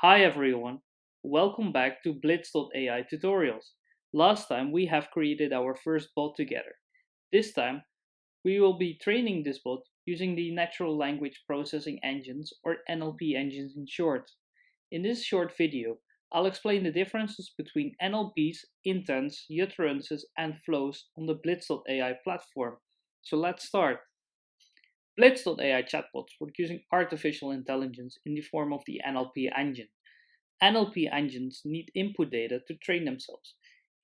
Hi everyone, welcome back to Blits.ai tutorials. Last time we have created our first bot together. This time we will be training this bot using the natural language processing engines or NLP engines in short. In this short video, I'll explain the differences between NLPs, intents, utterances and flows on the Blits.ai platform. So let's start. Blits.ai chatbots work using artificial intelligence in the form of the NLP engine. NLP engines need input data to train themselves.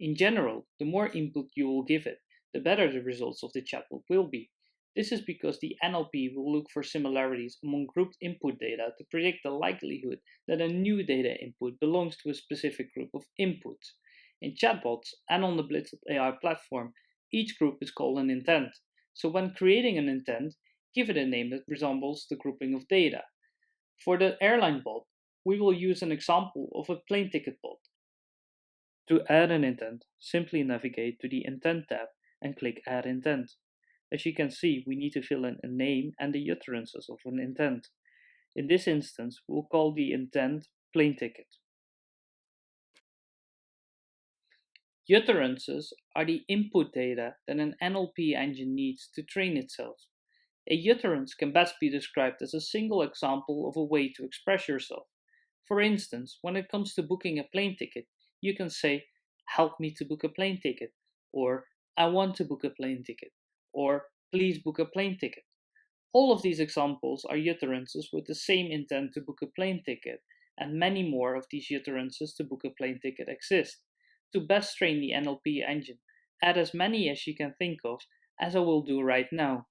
In general, the more input you will give it, the better the results of the chatbot will be. This is because the NLP will look for similarities among grouped input data to predict the likelihood that a new data input belongs to a specific group of inputs. In chatbots and on the Blitz.ai platform, each group is called an intent. So when creating an intent, give it a name that resembles the grouping of data. For the airline bot, we will use an example of a plane ticket bot. To add an intent, simply navigate to the Intent tab and click Add Intent. As you can see, we need to fill in a name and the utterances of an intent. In this instance, we'll call the intent plane ticket. Utterances are the input data that an NLP engine needs to train itself. A utterance can best be described as a single example of a way to express yourself. For instance, when it comes to booking a plane ticket, you can say, "Help me to book a plane ticket," or "I want to book a plane ticket," or "Please book a plane ticket." All of these examples are utterances with the same intent to book a plane ticket, and many more of these utterances to book a plane ticket exist. To best train the NLP engine, add as many as you can think of, as I will do right now.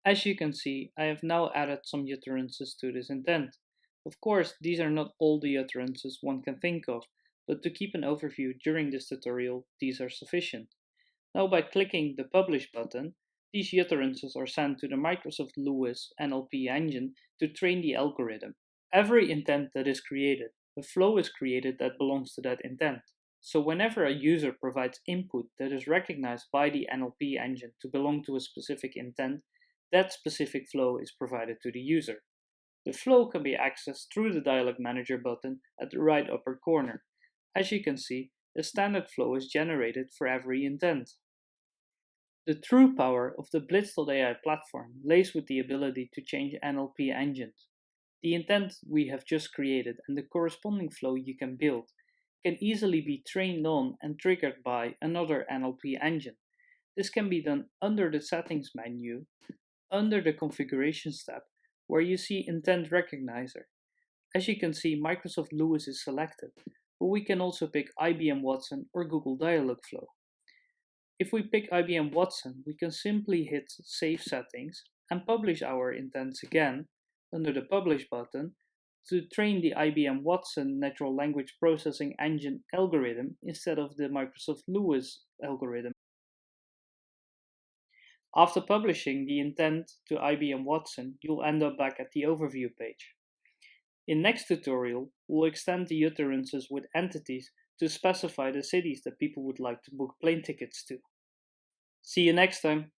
As you can see, I have now added some utterances to this intent. Of course, these are not all the utterances one can think of, but to keep an overview during this tutorial, these are sufficient. Now by clicking the Publish button, these utterances are sent to the Microsoft Lewis NLP engine to train the algorithm. Every intent that is created, a flow is created that belongs to that intent. So whenever a user provides input that is recognized by the NLP engine to belong to a specific intent, that specific flow is provided to the user. The flow can be accessed through the Dialog Manager button at the right upper corner. As you can see, a standard flow is generated for every intent. The true power of the Blitz.ai platform lays with the ability to change NLP engines. The intent we have just created and the corresponding flow you can build can easily be trained on and triggered by another NLP engine. This can be done under the Settings menu, under the Configurations tab, where you see Intent Recognizer. As you can see, Microsoft Lewis is selected, but we can also pick IBM Watson or Google Dialogflow. If we pick IBM Watson, we can simply hit Save Settings and publish our intents again under the Publish button to train the IBM Watson natural language processing engine algorithm instead of the Microsoft Lewis algorithm. After publishing the intent to IBM Watson, you'll end up back at the overview page. In next tutorial, we'll extend the utterances with entities to specify the cities that people would like to book plane tickets to. See you next time!